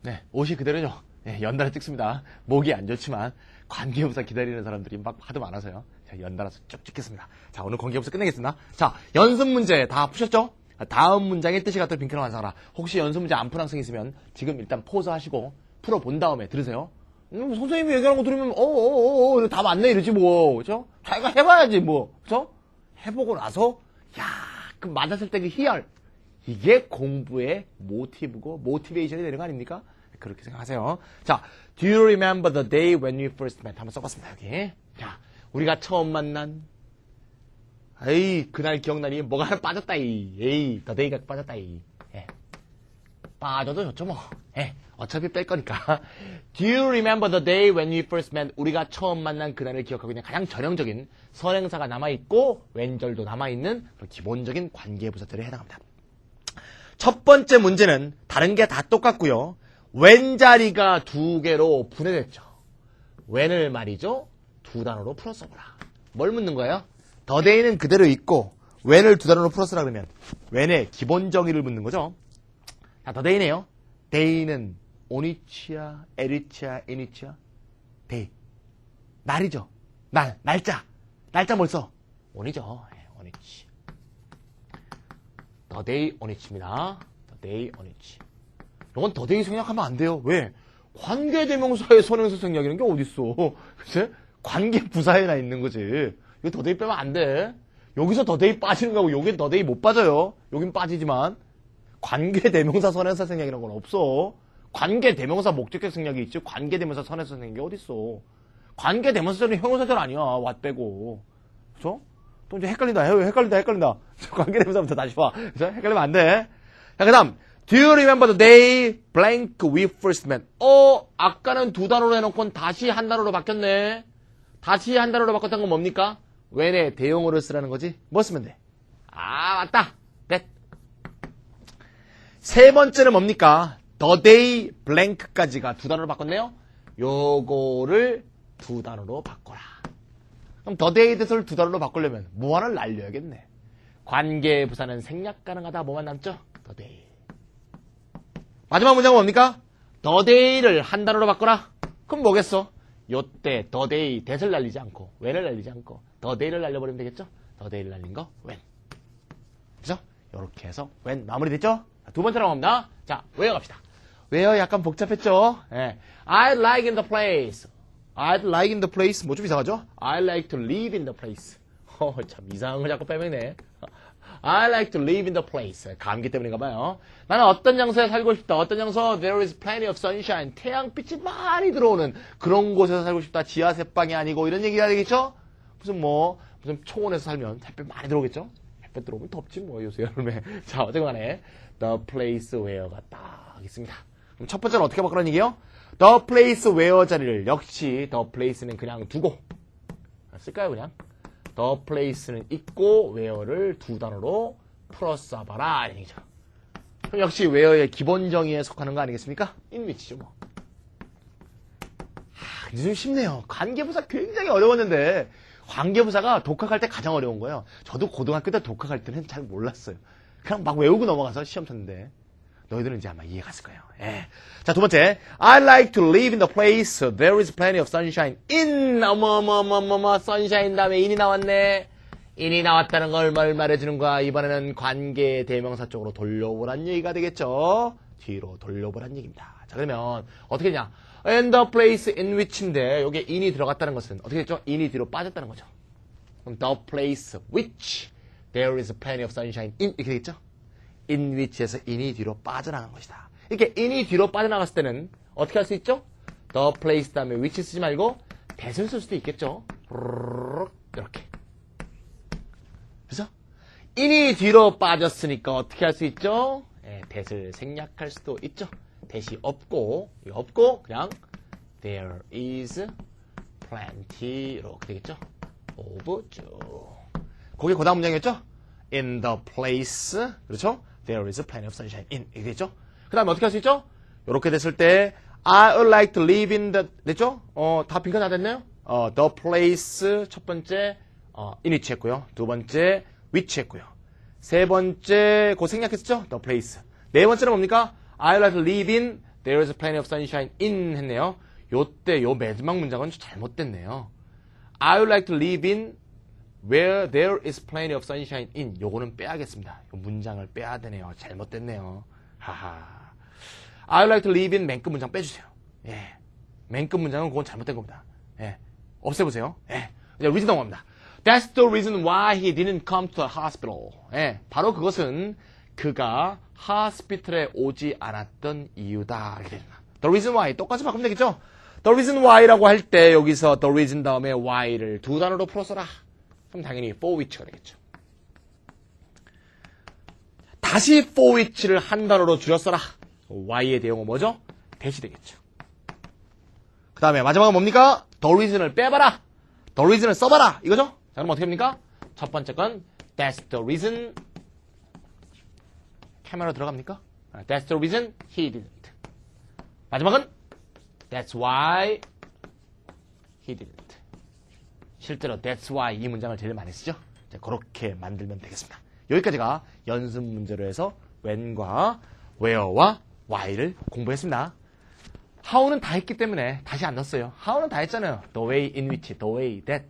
네, 옷이 그대로죠. 네, 연달아 찍습니다. 목이 안 좋지만 관계부사 기다리는 사람들이 막 하도 많아서요. 자, 연달아서 쭉 찍겠습니다. 자, 오늘 관계부사 끝내겠습니다. 자, 연습 문제 다 푸셨죠? 다음 문장의 뜻이 같도록 빈칸을 완성하라. 혹시 연습 문제 안 푼 학생 있으면 지금 일단 포즈 하시고 풀어본 다음에 들으세요. 선생님이 얘기하는 거 들으면 이거 다 맞네 이러지 뭐. 그죠? 자기가 해봐야지 뭐. 그죠? 해보고 나서 야, 그 맞았을 때 그 희열. 이게 공부의 모티브고 모티베이션이 되는 거 아닙니까? 그렇게 생각하세요. 자, do you remember the day when we first met? 한번 써봤습니다, 여기. 자, 우리가 처음 만난 에이, 그날 기억나니? 뭐가 하나 빠졌다, 에이, the day가 빠졌다, 예. 빠져도 좋죠, 뭐. 예. 어차피 뺄 거니까. Do you remember the day when we first met? 우리가 처음 만난 그날을 기억하고 있는 가장 전형적인 선행사가 남아있고, 왼절도 남아있는 그런 기본적인 관계부사들에 해당합니다. 첫 번째 문제는 다른 게 다 똑같고요. when 자리가 두 개로 분해됐죠. when을 말이죠. 두 단어로 풀어 써보라. 뭘 묻는 거예요? the day는 그대로 있고 when을 두 단어로 풀어 쓰라 그러면 when의 기본 정의를 묻는 거죠. 자, the day네요. day는 on이치야, 에리치야, 인이치야? day. 날이죠. 날짜. 날짜 뭘 써? on이죠. on이치. the day on이치입니다. the day on이치. 이건 the day 생략하면 안 돼요. 왜? 관계대명사의 선행사 생략이라는 게 어딨어. 그치? 관계부사에나 있는 거지. 이거 the day 빼면 안 돼. 여기서 the day 빠지는 거고 여긴 the day 못 빠져요. 여긴 빠지지만 관계대명사 선행사 생략이라는 건 없어. 관계대명사 목적격 생략이 있지 관계대명사 선행사 생략이 어딨어. 관계대명사절은 형용사절 아니야. what 빼고. 그쵸? 또 이제 헷갈린다. 관계대명사부터 다시 봐. 그래서 헷갈리면 안 돼. 자, 그 다음. Do you remember the day blank we first met? 아까는 두 단어로 해놓고 다시 한 단어로 바뀌었네. 다시 한 단어로 바꿨던 건 뭡니까? when의 대용어를 쓰라는 거지. 뭐 쓰면 돼? 맞다. that. 세 번째는 뭡니까? the day blank까지가 두 단어로 바꿨네요. 요거를 두 단어로 바꿔라. 그럼 the day that을 두 단어로 바꾸려면 뭐 하나를 날려야겠네. 관계부사는 생략 가능하다. 뭐만 남죠? the day. 마지막 문장은 뭡니까? the day를 한 단어로 바꿔라. 그럼 뭐겠어? 요때 the day, that을 날리지 않고 when을 날리지 않고 the day를 날려버리면 되겠죠? the day를 날린 거 when. 그죠? 요렇게 해서 when 마무리됐죠? 두 번째로 갑니다. 자, where 갑시다. where 약간 복잡했죠? 예. I'd like in the place. I'd like in the place. 뭐 좀 이상하죠? I'd like to live in the place. 참 이상한 걸 자꾸 빼먹네. I like to live in the place. 감기 때문인가 봐요. 나는 어떤 장소에 살고 싶다. 어떤 장소? There is plenty of sunshine. 태양빛이 많이 들어오는 그런 곳에서 살고 싶다. 지하 새방이 아니고 이런 얘기가 되겠죠? 무슨 초원에서 살면 햇볕 많이 들어오겠죠? 햇볕 들어오면 덥지 뭐 요새 여름에. 자, 어쨌든 간에 the place where가 딱 있습니다. 그럼 첫 번째는 어떻게 바꾸라는 얘기예요? the place where 자리를 역시 the place는 그냥 두고 쓸까요 그냥? the place는 있고 where를 두 단어로 풀어 써봐라 이런 얘기죠. 그럼 역시 where의 기본 정의에 속하는 거 아니겠습니까? in which죠 뭐. 근데 좀 쉽네요. 관계부사 굉장히 어려웠는데 관계부사가 독학할 때 가장 어려운 거예요. 저도 고등학교 때 독학할 때는 잘 몰랐어요. 그냥 막 외우고 넘어가서 시험 쳤는데 너희들은 이제 아마 이해 갔을 거예요. 예. 자, 두 번째. I like to live in the place there is plenty of sunshine. in sunshine 다음에 in이 나왔네. in이 나왔다는 걸 뭘 말해주는 거야? 이번에는 관계 대명사 쪽으로 돌려보란 얘기가 되겠죠. 뒤로 돌려보란 얘기입니다. 자, 그러면 어떻게 되냐? in the place in which인데 여기에 in이 들어갔다는 것은 어떻게 됐죠? in이 뒤로 빠졌다는 거죠. 그럼 the place which there is plenty of sunshine in 이렇게 되겠죠? in which에서 in이 뒤로 빠져나간 것이다. 이렇게 in이 뒤로 빠져나갔을 때는 어떻게 할 수 있죠? the place 다음에 which 쓰지 말고 that을 쓸 수도 있겠죠. 이렇게. 그래서 in이 뒤로 빠졌으니까 어떻게 할 수 있죠? that을 생략할 수도 있죠. that이 없고 그냥 there is plenty 이렇게 되겠죠. of 쭉. 그게 그 다음 문장이었죠? in the place 그렇죠? There is plenty of sunshine in 이렇게 됐죠? 그 다음에 어떻게 할 수 있죠? 이렇게 됐을 때 I would like to live in the 됐죠? 다 빈칸 다 됐네요? the place 첫 번째 in which 했고요. 두 번째 which 했고요. 세 번째 그 생략했었죠? the place. 네 번째는 뭡니까? I would like to live in There is plenty of sunshine in 했네요. 요때 요 마지막 문장은 좀 잘못됐네요. I would like to live in where there is plenty of sunshine in. 요거는 빼야겠습니다. 요 문장을 빼야 되네요. 잘못됐네요. 하하. I would like to live in 맨끝 문장 빼주세요. 예. 맨끝 문장은 그건 잘못된 겁니다. 예. 없애보세요. 예. 이제 리즈 넘어갑니다. That's the reason why he didn't come to the hospital. 예. 바로 그것은 그가 하스피털에 오지 않았던 이유다. 이렇게 됩니다. The reason why. 똑같이 바꾸면 되겠죠? The reason why라고 할 때 여기서 the reason 다음에 why를 두 단어로 풀어서라. 그럼 당연히 for which가 되겠죠. 다시 for which를 한 단어로 줄였어라. why의 대용어 뭐죠? 대시 되겠죠. 그 다음에 마지막은 뭡니까? the reason을 빼봐라. the reason을 써봐라. 이거죠? 자, 그럼 어떻게 합니까? 첫 번째 건 that's the reason. 카메라 들어갑니까? That's the reason he didn't. 마지막은 That's why he didn't. 실제로 That's why 이 문장을 제일 많이 쓰죠. 자, 그렇게 만들면 되겠습니다. 여기까지가 연습 문제로 해서 when과 where와 why를 공부했습니다. how는 다 했기 때문에 다시 안 넣었어요. how는 다 했잖아요. The way in which, the way that,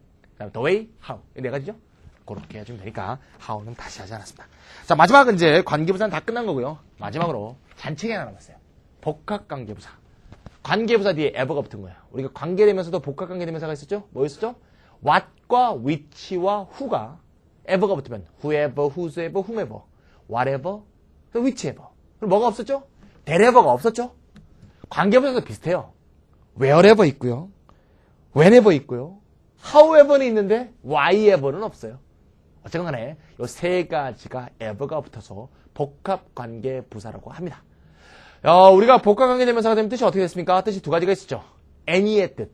the way how. 이 네 가지죠? 그렇게 해주면 되니까 how는 다시 하지 않았습니다. 자, 마지막은 이제 관계부사는 다 끝난 거고요. 마지막으로 잔치기 하나 남았어요. 복합관계부사. 관계부사 뒤에 ever가 붙은 거예요. 우리가 관계되면서도 복합관계대명사가 있었죠? 뭐였었죠? what과 which와 who가 ever가 붙으면 whoever, whosoever, whomever, whatever, whichever. 그럼 뭐가 없었죠? therever가 없었죠? 관계부사도 비슷해요. wherever 있고요. whenever 있고요. however는 있는데 whyever는 없어요. 어쨌건 간에 이 세 가지가 ever가 붙어서 복합관계부사라고 합니다. 우리가 복합관계대명사가 되면 뜻이 어떻게 됐습니까? 뜻이 두 가지가 있었죠. any의 뜻,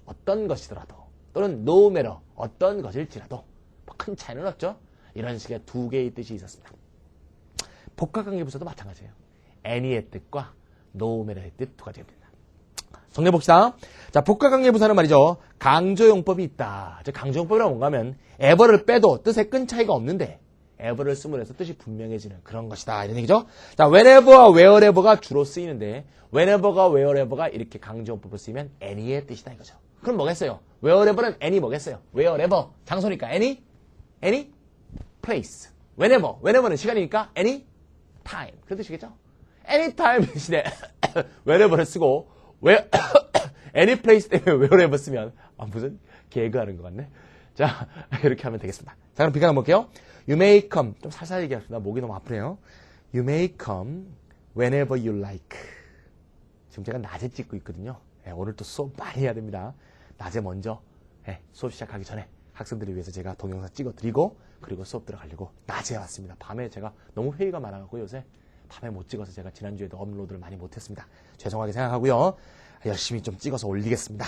어떤 것이더라도, 또는 no matter, 어떤 것일지라도. 큰 차이는 없죠. 이런 식의 두 개의 뜻이 있었습니다. 복합관계부사도 마찬가지예요. any의 뜻과 no matter의 뜻 두 가지가 됩니다. 정리해봅시다. 자, 복합관계부사는 말이죠. 강조용법이 있다. 즉, 강조용법이라고 뭔가 하면 ever를 빼도 뜻에 끈 차이가 없는데 ever를 쓰므로 해서 뜻이 분명해지는 그런 것이다. 이런 얘기죠. 자, whenever와 wherever가 주로 쓰이는데 whenever가 wherever가 이렇게 강조용법을 쓰이면 any의 뜻이다 이거죠. 그럼 뭐겠어요? wherever는 any 뭐겠어요? wherever 장소니까 any place. whenever는 시간이니까 any time. 그 뜻이겠죠? anytime 대신에 wherever를 쓰고 any place 때문에 wherever 쓰면 무슨 개그하는 것 같네. 자, 이렇게 하면 되겠습니다. 자, 그럼 비가 한번 볼게요. You may come. 좀 살살 얘기합시다. 목이 너무 아프네요. You may come whenever you like. 지금 제가 낮에 찍고 있거든요. 오늘 또 수업 많이 해야 됩니다. 낮에 먼저 수업 시작하기 전에 학생들을 위해서 제가 동영상 찍어드리고 그리고 수업 들어가려고 낮에 왔습니다. 밤에 제가 너무 회의가 많아갖고 요새 밤에 못 찍어서 제가 지난주에도 업로드를 많이 못했습니다. 죄송하게 생각하고요. 열심히 좀 찍어서 올리겠습니다.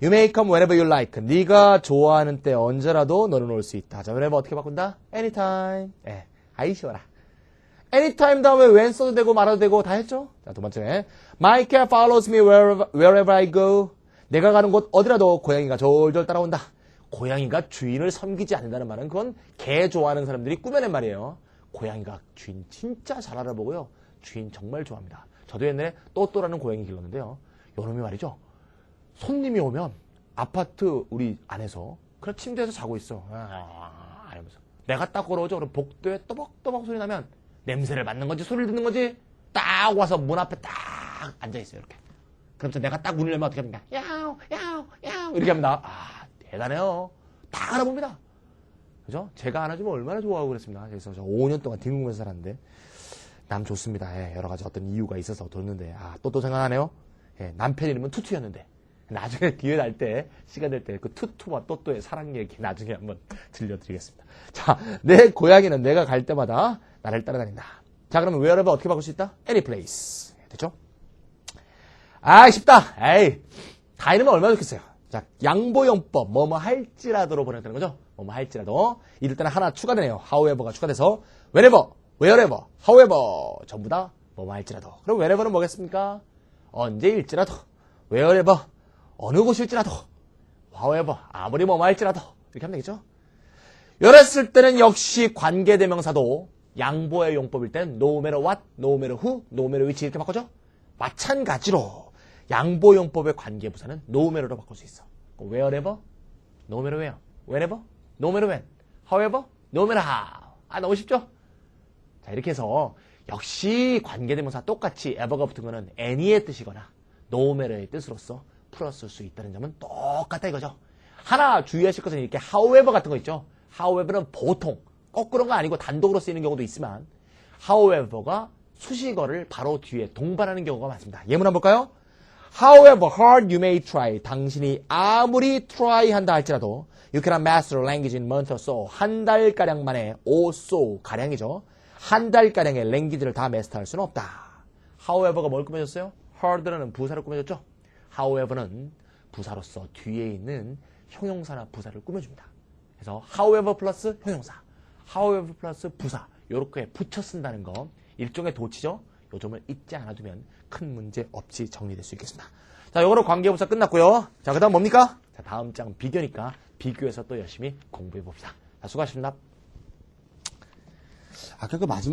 You may come whenever you like. 네가 좋아하는 때 언제라도 너는 올 수 있다. 자, whenever 어떻게 바꾼다? Anytime. 아이 쉬워라. Anytime 다음에 when 써도 되고 말아도 되고 다 했죠? 자, 두 번째. My cat follows me wherever I go. 내가 가는 곳 어디라도 고양이가 졸졸 따라온다. 고양이가 주인을 섬기지 않는다는 말은 그건 개 좋아하는 사람들이 꾸며낸 말이에요. 고양이가 주인 진짜 잘 알아보고요. 주인 정말 좋아합니다. 저도 옛날에 또또라는 고양이 길렀는데요. 요놈이 말이죠. 손님이 오면 아파트 우리 안에서 그냥 침대에서 자고 있어. 이러면서 내가 딱 걸어오죠. 그럼 복도에 또박또박 소리 나면 냄새를 맡는 건지 소리를 듣는 건지 딱 와서 문 앞에 딱 앉아있어요. 이렇게. 그러면서 내가 딱 문을 열면 어떻게 합니까? 야우 야우 야우 이렇게 합니다. 대단해요. 다 알아봅니다. 그죠? 제가 안아주면 얼마나 좋아하고 그랬습니다. 그래서 저 5년 동안 딩궁에서 살았는데 남 좋습니다. 여러 가지 어떤 이유가 있어서 뒀는데 또 생각나네요. 남편 이름은 투투였는데 나중에 기회 날 때 시간 될 때 그 투투와 또또의 사랑 얘기 나중에 한번 들려드리겠습니다. 자, 내 고양이는 내가 갈 때마다 나를 따라다닌다. 자, 그러면 wherever 어떻게 바꿀 수 있다? any place. 됐죠? 쉽다. 다 이러면 얼마나 좋겠어요. 자, 양보용법 뭐뭐 할지라도로 보내는 거죠. 뭐뭐 할지라도 이럴 때는 하나 추가되네요. however가 추가돼서 whenever, wherever, however 전부 다 뭐뭐 할지라도. 그럼 whenever는 뭐겠습니까? 언제일지라도, wherever 어느 곳일지라도, however 아무리 뭐뭐 할지라도 이렇게 하면 되겠죠. 이랬을 때는 역시 관계대명사도 양보의 용법일 때는 no matter what, no matter who, no matter which 이렇게 바꿔줘. 마찬가지로 양보용법의 관계부사는 no matter로 바꿀 수 있어. wherever, no matter where. whenever, no matter when. however, no matter how. 너무 쉽죠? 자, 이렇게 해서 역시 관계대명사 똑같이 ever가 붙은 거는 any의 뜻이거나 no matter의 뜻으로서 풀었을 수 있다는 점은 똑같다 이거죠. 하나 주의하실 것은 이렇게 however 같은 거 있죠. however는 보통 꼭 그런 거 아니고 단독으로 쓰이는 경우도 있지만 however가 수식어를 바로 뒤에 동반하는 경우가 많습니다. 예문 한번 볼까요? However hard you may try. 당신이 아무리 try 한다 할지라도 you cannot master language in a month or so. 한 달가량 만에 or so 가량이죠. 한 달가량의 language를 다 마스터할 수는 없다. However가 뭘 꾸며줬어요? hard라는 부사를 꾸며줬죠. However는 부사로서 뒤에 있는 형용사나 부사를 꾸며줍니다. 그래서 however 플러스 형용사, however 플러스 부사 이렇게 붙여 쓴다는 거 일종의 도치죠. 요 점을 잊지 않아두면 큰 문제 없이 정리될 수 있겠습니다. 자, 요거로 관계부사 끝났고요. 자, 그 다음 뭡니까? 자, 다음 장 비교니까 비교해서 또 열심히 공부해 봅시다. 자, 수고하셨습니다. 아까 그 마지막